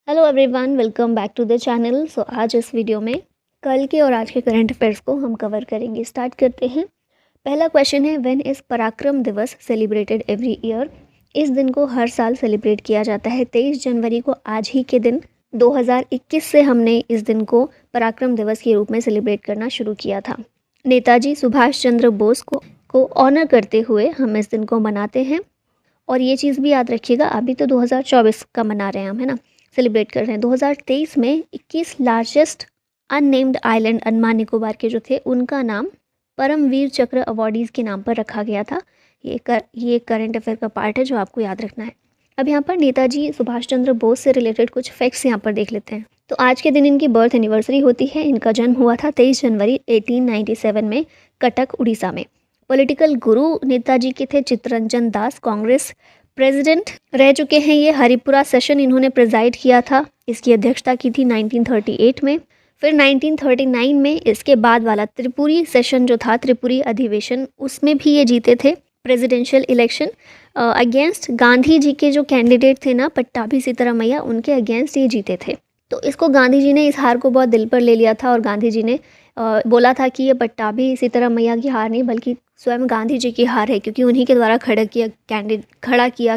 Hello everyone, welcome back to the channel. आज इस video में कल के और आज के करंट अफेयर्स को हम कवर करेंगे। स्टार्ट करते हैं। पहला क्वेश्चन है, व्हेन इज़ पराक्रम दिवस सेलिब्रेटेड एवरी ईयर। इस दिन को हर साल सेलिब्रेट किया जाता है 23 जनवरी को। आज ही के दिन 2021 से हमने इस दिन को पराक्रम दिवस के रूप में सेलिब्रेट करना शुरू किया था। नेताजी सुभाष चंद्र बोस को ऑनर करते हुए हम इस दिन को मनाते हैं। और ये चीज़ भी याद रखिएगा, अभी तो 2024 का मना रहे हैं हम, है ना, सेलिब्रेट कर रहे हैं। 2023 में 21 largest unnamed island Andaman Nicobar के जो थे उनका नाम परमवीर चक्र अवॉर्डीज़ के नाम पर रखा गया था। ये करंट अफेयर का पार्ट है जो आपको याद रखना है। अब यहाँ पर नेताजी सुभाष चंद्र बोस से रिलेटेड कुछ फैक्ट्स यहाँ पर देख लेते हैं। तो आज के दिन इनकी बर्थ एनिवर्सरी होती है। इनका जन्म हुआ था 23 जनवरी 1897 में कटक उड़ीसा में। पॉलिटिकल गुरु नेताजी के थे चित्तरंजन दास, कांग्रेस प्रेसिडेंट रह चुके हैं ये। हरिपुरा सेशन इन्होंने प्रेजाइड किया था, इसकी अध्यक्षता की थी 1938 में। फिर 1939 में इसके बाद वाला त्रिपुरी सेशन जो था, त्रिपुरी अधिवेशन, उसमें भी ये जीते थे presidential election against Gandhi ji के जो कैंडिडेट थे ना, पट्टाभी सीतारामैया, उनके अगेंस्ट ये जीते थे। तो इसको गांधी जी ने, इस हार को बहुत दिल पर ले लिया था और गांधी जी ने बोला था कि ये पट्टाभी सीतारामैया की हार नहीं बल्कि स्वयं गांधी जी की हार है, क्योंकि उन्हीं के द्वारा खड़ा किया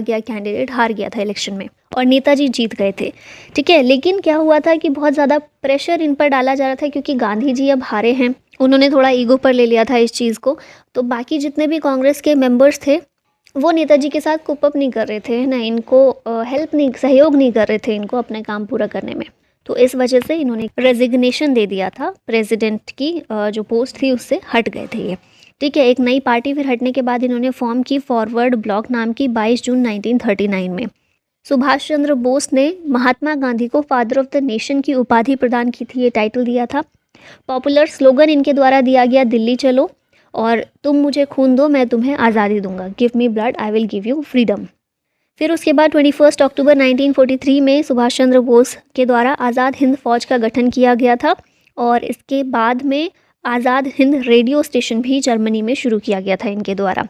गया कैंडिडेट हार गया था इलेक्शन में और नेताजी जीत गए थे। ठीक है, लेकिन क्या हुआ था कि बहुत ज़्यादा प्रेशर इन पर डाला जा रहा था, क्योंकि गांधी जी अब हारे हैं। उन्होंने थोड़ा ईगो पर ले लिया था इस चीज़ को। तो बाकी जितने भी कांग्रेस के मेंबर्स थे वो नेताजी के साथ कोप अप नहीं कर रहे थे, है ना, इनको सहयोग नहीं कर रहे थे इनको अपने काम पूरा करने में। तो इस वजह से इन्होंने रेजिग्नेशन दे दिया था, प्रेसिडेंट की जो पोस्ट थी उससे हट गए थे ये। ठीक है, एक नई पार्टी फिर हटने के बाद इन्होंने फॉर्म की फॉरवर्ड ब्लॉक नाम की 22 जून 1939 में। सुभाष चंद्र बोस ने महात्मा गांधी को फादर ऑफ द नेशन की उपाधि प्रदान की थी, ये टाइटल दिया था। पॉपुलर स्लोगन इनके द्वारा दिया गया, दिल्ली चलो और तुम मुझे खून दो मैं तुम्हें आज़ादी दूंगा, give me blood I will give you freedom. फिर उसके बाद 21 अक्टूबर 1943 में सुभाष चंद्र बोस के द्वारा आज़ाद हिंद फौज का गठन किया गया था और इसके बाद में आज़ाद हिंद रेडियो स्टेशन भी जर्मनी में शुरू किया गया था इनके द्वारा।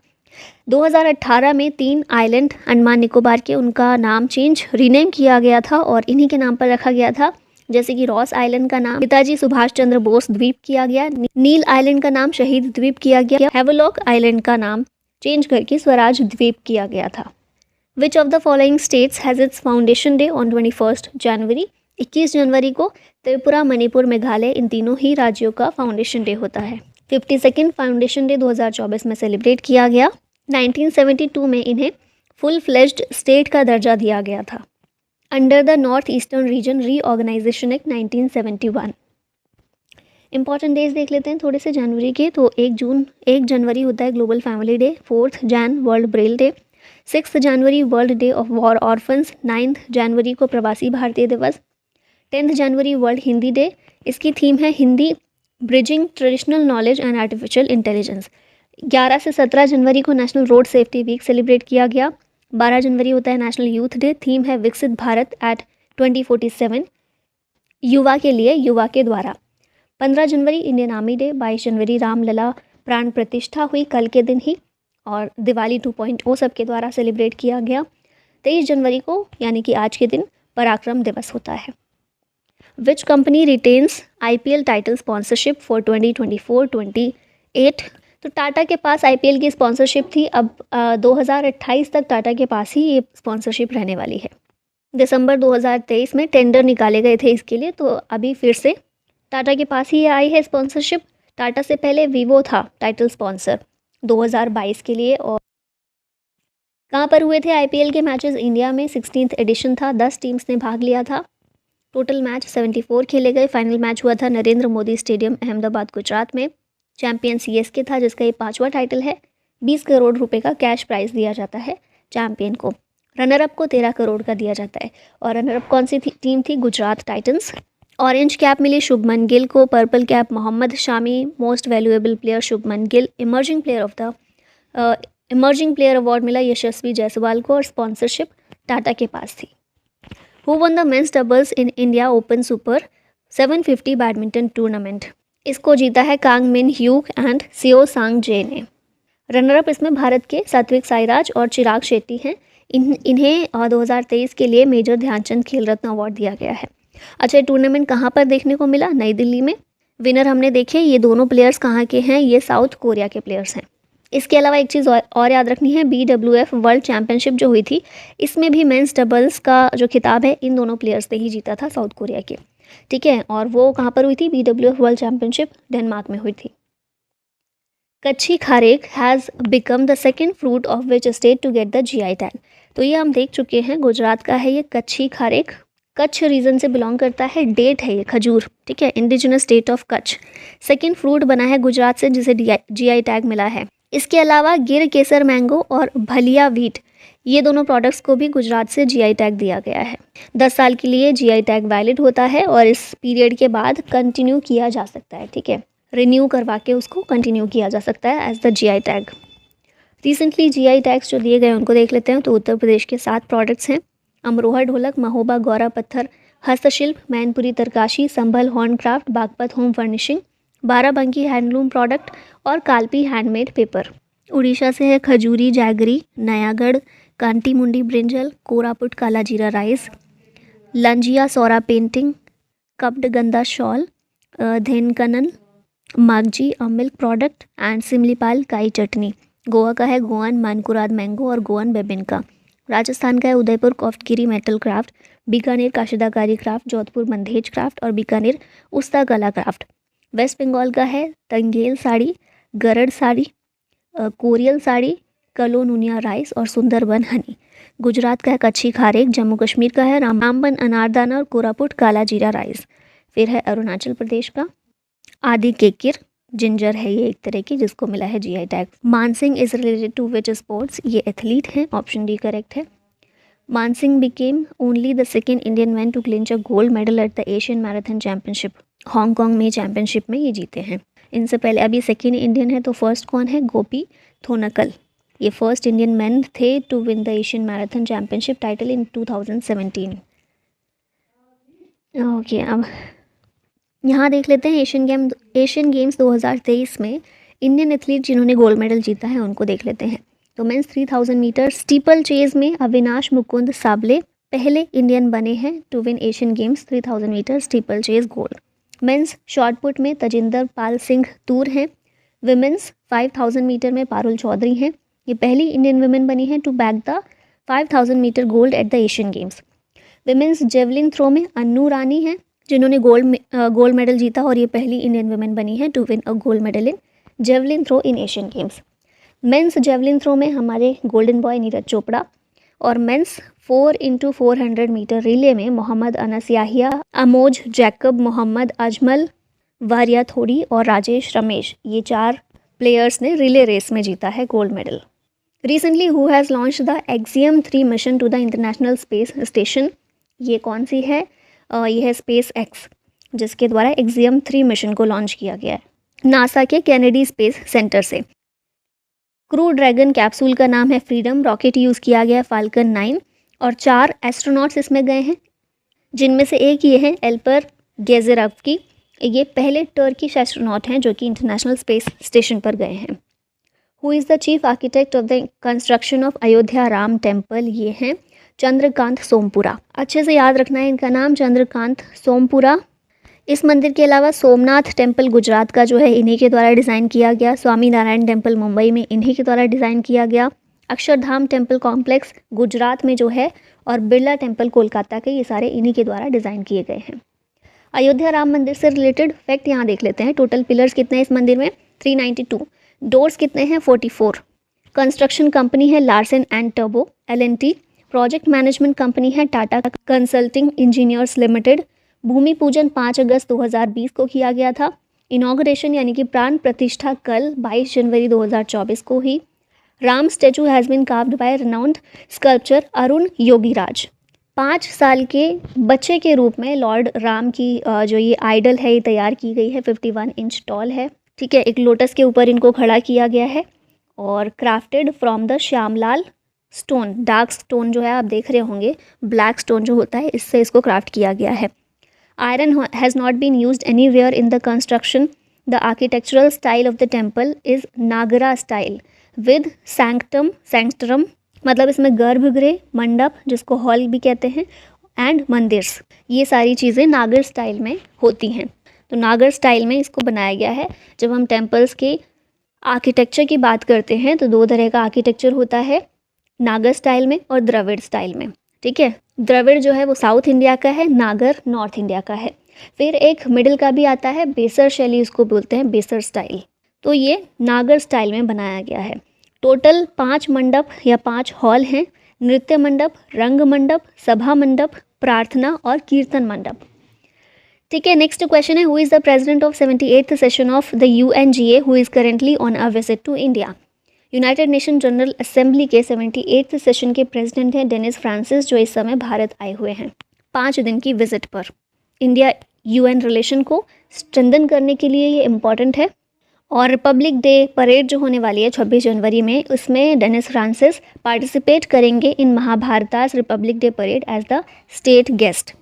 2018 में 3 आइलैंड अंडमान निकोबार के, उनका नाम रीनेम किया गया था और इन्हीं के नाम पर रखा गया था। जैसे कि रॉस आइलैंड का नाम नेताजी सुभाष चंद्र बोस द्वीप किया गया, नील आइलैंड का नाम शहीद द्वीप किया गया, हैवलॉक आइलैंड का नाम चेंज करके स्वराज द्वीप किया गया था। Which of the following states has its foundation day on 21 जनवरी? 21 जनवरी को त्रिपुरा, मणिपुर, मेघालय, इन तीनों ही राज्यों का फाउंडेशन डे होता है। 52nd फाउंडेशन डे 2024 में सेलिब्रेट किया गया। 1972 में इन्हें फुल फ्लेज्ड स्टेट का दर्जा दिया गया था under the North Eastern Region Reorganisation Act 1971। Important days देख लेते हैं थोड़े से जनवरी के। तो 1 जनवरी होता है Global Family Day, 4 Jan World Braille Day, 6 जनवरी World Day of War Orphans, 9 जनवरी को प्रवासी भारतीय दिवस, 10 जनवरी वर्ल्ड हिंदी डे। इसकी थीम है Hindi bridging traditional knowledge and artificial intelligence. 11 से 17 जनवरी को National Road Safety Week celebrate किया गया। 12 जनवरी होता है नेशनल यूथ डे, थीम है विकसित भारत एट 2047, युवा के लिए युवा के द्वारा। 15 जनवरी इंडियन आर्मी डे, 22 जनवरी रामलला प्राण प्रतिष्ठा हुई कल के दिन ही और दिवाली 2.0 सबके द्वारा सेलिब्रेट किया गया। 23 जनवरी को यानी कि आज के दिन पराक्रम दिवस होता है। Which company retains IPL title sponsorship for 2024-28? तो टाटा के पास IPL की स्पॉन्सरशिप थी, अब 2028 तक टाटा के पास ही ये स्पॉन्सरशिप रहने वाली है। दिसंबर 2023 में टेंडर निकाले गए थे इसके लिए, तो अभी फिर से टाटा के पास ही आई है स्पॉन्सरशिप। टाटा से पहले वीवो था टाइटल स्पॉन्सर 2022 के लिए। और कहाँ पर हुए थे IPL के मैचेस? इंडिया में 16th एडिशन था, 10 टीम्स ने भाग लिया था। टोटल मैच 74 खेले गए। फाइनल मैच हुआ था नरेंद्र मोदी स्टेडियम, अहमदाबाद, गुजरात में। चैंपियन CSK था, जिसका ये 5वां टाइटल है। 20 करोड़ रुपए का कैश प्राइज दिया जाता है चैंपियन को। रनरअप को 13 करोड़ का दिया जाता है। और रनरअप कौन सी टीम थी? गुजरात टाइटंस। ऑरेंज कैप मिली शुभमन गिल को, purple cap Mohammed Shami, most valuable player Shubman Gill, emerging player award मिला यशस्वी जायसवाल को और स्पॉन्सरशिप टाटा के पास थी। Who one the men's doubles in India open super 750 badminton tournament? इसको जीता है कांग मिन ह्यूक एंड सियो सांग जे ने। रनरअप इसमें भारत के सात्विक साईराज और चिराग शेट्टी हैं। इन्हें 2023 के लिए मेजर ध्यानचंद खेल रत्न अवार्ड दिया गया है। अच्छा, ये टूर्नामेंट कहाँ पर देखने को मिला? नई दिल्ली में। विनर हमने देखे, ये दोनों प्लेयर्स कहाँ के हैं? ये साउथ कोरिया के प्लेयर्स हैं। इसके अलावा एक चीज़ और याद रखनी है, BWF वर्ल्ड चैंपियनशिप जो हुई थी, इसमें भी मेंस डबल्स का जो खिताब है इन दोनों प्लेयर्स ने ही जीता था, साउथ कोरिया के। ठीक है, और वो कहाँ पर हुई थी? BWF वर्ल्ड चैंपियनशिप डेनमार्क में हुई थी। Kachchhi Kharek has become the second fruit of which state to get the GI tag. तो ये हम देख चुके हैं, गुजरात का है ये कच्छी खारेक, कच्छ रीजन से बिलोंग करता है, डेट है ये खजूर। ठीक है, indigenous state of Kutch. Second fruit बना है गुजरात से, जिसे GI टैग मिला है। इसके अलावा गिर केसर मैंगो और भलिया व्हीट, ये दोनों प्रोडक्ट्स को भी गुजरात से GI टैग दिया गया है। 10 साल के लिए GI टैग वैलिड होता है और इस पीरियड के बाद कंटिन्यू किया जा सकता है। ठीक है, रिन्यू करवा के उसको कंटिन्यू किया जा सकता है as the GI tag. Recently GI tags जो दिए गए उनको देख लेते हैं। तो उत्तर प्रदेश के 7 प्रोडक्ट्स हैं: अमरोहा ढोलक, महोबा गौरा पत्थर, हस्तशिल्प, Mainpuri Tarkashi, Sambhal horn craft, Baghpat home furnishing, Barabanki handloom product और कालपी हैंडमेड पेपर। उड़ीसा से है खजूरी जैगरी, नयागढ़ कांटी मुंडी ब्रिंजल, कोरापुट काला जीरा rice, लंजिया Saura painting, Kapdaganda shawl, Dhenkanal Magaji milk product and Similipal Kai chutney. Goa का है गोवन मानकुराद मैंगो और गोवन बेबिनका। राजस्थान का है Udaipur Koftgiri metal craft, Bikaner Kashidakari craft, Jodhpur Bandhej craft और बीकानेर उस्ता कला क्राफ्ट। वेस्ट बंगाल का है तंगेल साड़ी, गरड़ साड़ी, कोरियल साड़ी, कलोनुनिया राइस और सुंदरबन हनी। गुजरात का है कच्छी खारेक, जम्मू कश्मीर का है रामबन अनारदाना और कोरापुट काला जीरा राइस। फिर है अरुणाचल प्रदेश का आदि केकिर, जिंजर है ये एक तरह की, जिसको मिला है GI tag. Mansingh is related to which sports? ये एथलीट हैं, ऑप्शन डी करेक्ट है। Mansingh became only the second Indian man to clinch a gold medal at the Asian marathon championship. Hong Kong में चैंपियनशिप में ये जीते हैं। इनसे पहले अभी सेकेंड इंडियन है, तो फर्स्ट कौन है? गोपी थोनकल। ये फर्स्ट इंडियन मैन थे to win the Asian marathon championship title in 2017। Okay, अब यहाँ देख लेते हैं एशियन गेम्स 2023 में इंडियन एथलीट जिन्होंने गोल्ड मेडल जीता है उनको देख लेते हैं। तो मेंस 3000 मीटर स्टीपल चेज में अविनाश मुकुंद साबले पहले इंडियन बने हैं to win Asian Games 3000 metre steeplechase gold. Men's shot put में तजिंदर पाल सिंह तूर हैं। विमेंस 5000 मीटर में पारुल चौधरी हैं। ये पहली इंडियन वुमेन बनी है to bag the 5000 metre gold at the Asian Games. Women's javelin throw में अन्नू रानी हैं, जिन्होंने गोल्ड मेडल जीता और ये पहली इंडियन वुमेन बनी है to win a gold medal in javelin throw in Asian Games. Men's javelin throw में हमारे गोल्डन बॉय नीरज चोपड़ा और मेंस 4x400 मीटर रिले में मोहम्मद अनस याहिया, अमोज जैकब, मोहम्मद अजमल वारिया थोड़ी और राजेश रमेश, ये 4 प्लेयर्स ने रिले रेस में जीता है gold medal. Recently who has launched the Axiom 3 mission to the International Space Station? ये कौन सी है? ये है स्पेस एक्स, जिसके द्वारा एक्सियम 3 मिशन को लॉन्च किया गया है नासा के कैनेडी स्पेस सेंटर से। क्रू ड्रैगन कैप्सूल का नाम है फ्रीडम। रॉकेट यूज़ किया गया फाल्कन 9 और 4 एस्ट्रोनॉट्स इसमें गए हैं, जिनमें से एक ये है एल्पर गेजेरवकी। ये पहले टर्किश एस्ट्रोनॉट हैं जो कि इंटरनेशनल स्पेस स्टेशन पर गए हैं। Who is the chief architect of the construction of Ayodhya Ram temple? ये हैं चंद्रकांत सोमपुरा। अच्छे से याद रखना है इनका नाम, चंद्रकांत सोमपुरा। इस मंदिर के अलावा सोमनाथ टेम्पल गुजरात का जो है इन्हीं के द्वारा डिज़ाइन किया गया। स्वामी नारायण टेम्पल मुंबई में इन्हीं के द्वारा डिज़ाइन किया गया। अक्षरधाम टेम्पल कॉम्प्लेक्स गुजरात में जो है और बिरला टेम्पल कोलकाता के, ये सारे इन्हीं के द्वारा डिज़ाइन किए गए हैं। अयोध्या राम मंदिर से रिलेटेड फैक्ट यहाँ देख लेते हैं। टोटल पिलर्स कितने हैं इस मंदिर में? 392। डोर्स कितने हैं? 44। कंस्ट्रक्शन कंपनी है Larsen and turbo LNT। Project management company है टाटा कंसल्टिंग इंजीनियर्स लिमिटेड। भूमि पूजन 5 अगस्त 2020 को किया गया था। इनॉग्रेशन यानी कि प्राण प्रतिष्ठा कल 22 जनवरी 2024 को ही। Ram statue has been carved by renowned sculpture Arun Yogiraj. 5 साल के बच्चे के रूप में लॉर्ड राम की जो ये आइडल है ये तैयार की गई है। 51 इंच टॉल है। ठीक है, एक लोटस के ऊपर इनको खड़ा किया गया है और crafted from the Shyamlal stone. Dark stone जो है आप देख रहे होंगे, ब्लैक स्टोन जो होता है, इससे इसको क्राफ्ट किया गया है। Iron has not been used anywhere in the construction. The architectural style of the temple is Nagara style with sanctum मतलब इसमें गर्भगृह, मंडप जिसको हॉल भी कहते हैं, एंड मंदिर्स, ये सारी चीज़ें नागर स्टाइल में होती हैं। तो नागर स्टाइल में इसको बनाया गया है। जब हम टेम्पल्स के आर्किटेक्चर की बात करते हैं तो दो तरह का आर्किटेक्चर होता है, नागर स्टाइल में और द्रविड़ स्टाइल में। ठीक है, द्रविड़ जो है वो साउथ इंडिया का है, नागर नॉर्थ इंडिया का है। फिर एक मिडिल का भी आता है, बेसर शैली उसको बोलते हैं, बेसर स्टाइल। तो ये नागर स्टाइल में बनाया गया है। टोटल 5 मंडप या 5 हॉल हैं, नृत्य मंडप, रंग मंडप, सभा मंडप, प्रार्थना और कीर्तन मंडप। ठीक है, नेक्स्ट क्वेश्चन है, who is the president of 78th session of the UNGA who is currently on a visit to India. United Nation General Assembly के 78th सेशन के प्रेसिडेंट हैं डेनिस फ्रांसिस, जो इस समय भारत आए हुए हैं 5 दिन की विजिट पर। इंडिया UN रिलेशन को स्ट्रेंथन करने के लिए ये इम्पॉर्टेंट है। और रिपब्लिक डे परेड जो होने वाली है 26 जनवरी में, उसमें डेनिस फ्रांसिस पार्टिसिपेट करेंगे इन महाभारतास Republic Day parade as the state guest.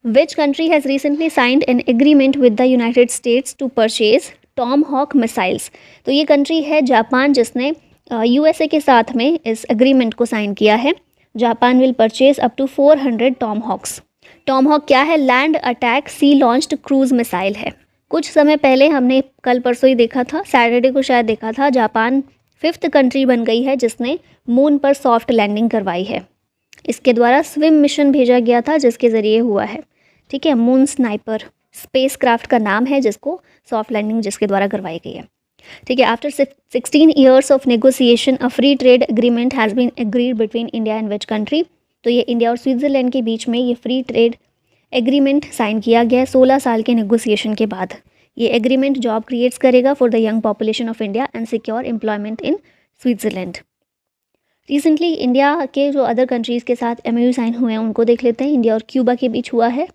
Which country has recently signed an agreement with the United States to purchase Tomahawk missiles. तो ये कंट्री है जापान, जिसने USA के साथ में इस एग्रीमेंट को साइन किया है। Japan will purchase up to 400 Tomahawks. Tomahawk क्या है? Land attack sea launched cruise missile है। कुछ समय पहले हमने कल परसों ही देखा था, सैटरडे को शायद देखा था, जापान 5th कंट्री बन गई है जिसने मून पर सॉफ्ट लैंडिंग करवाई है। इसके द्वारा स्विम मिशन भेजा गया था जिसके ज़रिए हुआ है। ठीक है, मून स्नाइपर स्पेस क्राफ्ट का नाम है जिसको सॉफ्ट लैंडिंग जिसके द्वारा करवाई गई है। ठीक है, after 16 years of negotiation a free trade agreement has been agreed between India and which country. तो ये इंडिया और स्विट्ज़रलैंड के बीच में ये फ्री ट्रेड एग्रीमेंट साइन किया गया है 16 साल के नेगोशिएशन के बाद। ये एग्रीमेंट जॉब क्रिएट्स करेगा for the young population of India and secure employment in Switzerland. Recently India के जो अदर कंट्रीज़ के साथ MOU साइन हुए हैं उनको देख लेते हैं। इंडिया और क्यूबा के बीच हुआ है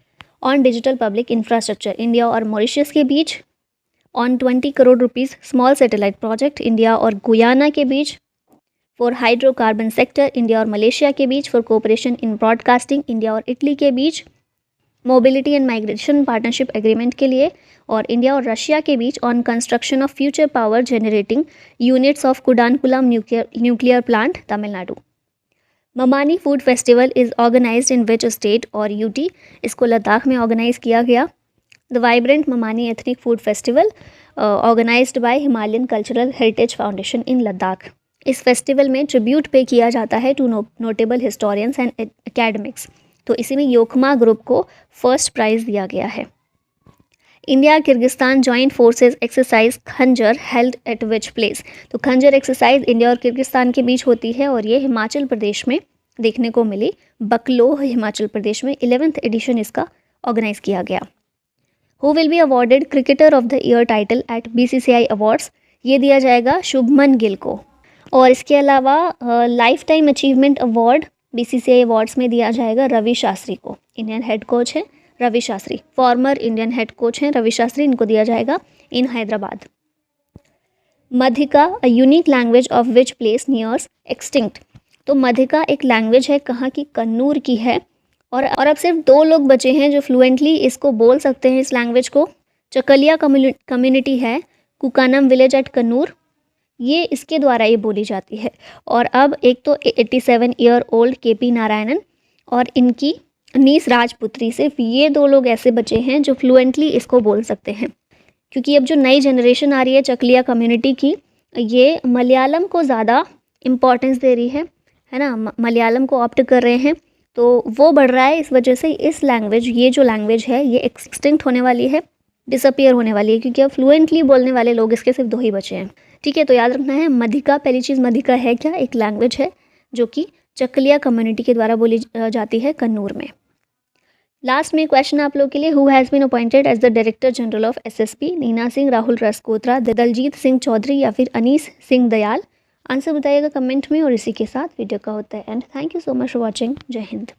on digital public infrastructure. India और मॉरिशस के बीच on 20 crore rupees small satellite project. India और गुयाना के बीच फॉर हाइड्रोकार्बन सेक्टर। इंडिया और मलेशिया के बीच for cooperation in broadcasting. India और इटली के बीच mobility and migration partnership agreement के लिए। और इंडिया और रशिया के बीच on construction of future power generating units of Kudankulam nuclear plant, Tamil Nadu. Mamani food festival is organized in which state और UT। इसको लद्दाख में ऑर्गेनाइज किया गया। The vibrant Mamani ethnic food festival organized by Himalayan cultural heritage foundation in Ladakh. इस festival में tribute pay किया जाता है to notable historians and academics. तो इसी में योकमा ग्रुप को फर्स्ट प्राइज़ दिया गया है। India Kyrgyzstan joint forces exercise Khanjar held at which place. तो खंजर एक्सरसाइज इंडिया और किर्गिस्तान के बीच होती है और ये हिमाचल प्रदेश में देखने को मिली, बकलोह हिमाचल प्रदेश में 11th एडिशन इसका ऑर्गेनाइज किया गया। Who will be awarded cricketer of the year title at BCCI awards. ये दिया जाएगा शुभमन गिल को। और इसके अलावा life time achievement award BCCI awards में दिया जाएगा रवि शास्त्री को। इंडियन हेड कोच है Ravi Shastri, former Indian head coach हैं रवि शास्त्री, इनको दिया जाएगा in Hyderabad. Madhika a unique language of which place nears extinct. तो मधिका एक लैंग्वेज है कहाँ की? कन्नूर की है। और अब सिर्फ 2 लोग बचे हैं जो फ्लुएंटली इसको बोल सकते हैं इस लैंग्वेज को। चकलिया कम्युनिटी है, कुकानम विलेज एट कन्नूर, ये इसके द्वारा ये बोली जाती है। और अब एक तो 87 ईयर ओल्ड KP नारायणन और इनकी नीस राजपुत्री, सिर्फ ये 2 लोग ऐसे बचे हैं जो फ्लुएंटली इसको बोल सकते हैं। क्योंकि अब जो नई जनरेशन आ रही है चकलिया कम्युनिटी की, ये मलयालम को ज़्यादा इम्पॉर्टेंस दे रही है ना, मलयालम को ऑप्ट कर रहे हैं, तो वो बढ़ रहा है। इस वजह से इस लैंग्वेज, ये जो लैंग्वेज है ये एक्सटिंक्ट होने वाली है, डिसअपियर होने वाली है, क्योंकि अब फ्लुएंटली बोलने वाले लोग इसके सिर्फ 2 ही बचे हैं। ठीक है, तो याद रखना है मधिका, पहली चीज़ मधिका है क्या? एक लैंग्वेज है जो कि चकलिया कम्युनिटी के द्वारा बोली जाती है कन्नूर में। लास्ट में क्वेश्चन आप लोग के लिए, who has been appointed as the director general of SSB। Nina Singh, Rahul Raskotra, Daljit Singh Chaudhary या फिर अनीस सिंह दयाल। आंसर बताइएगा कमेंट में। और इसी के साथ वीडियो का होता है end. Thank you so much for watching. जय हिंद।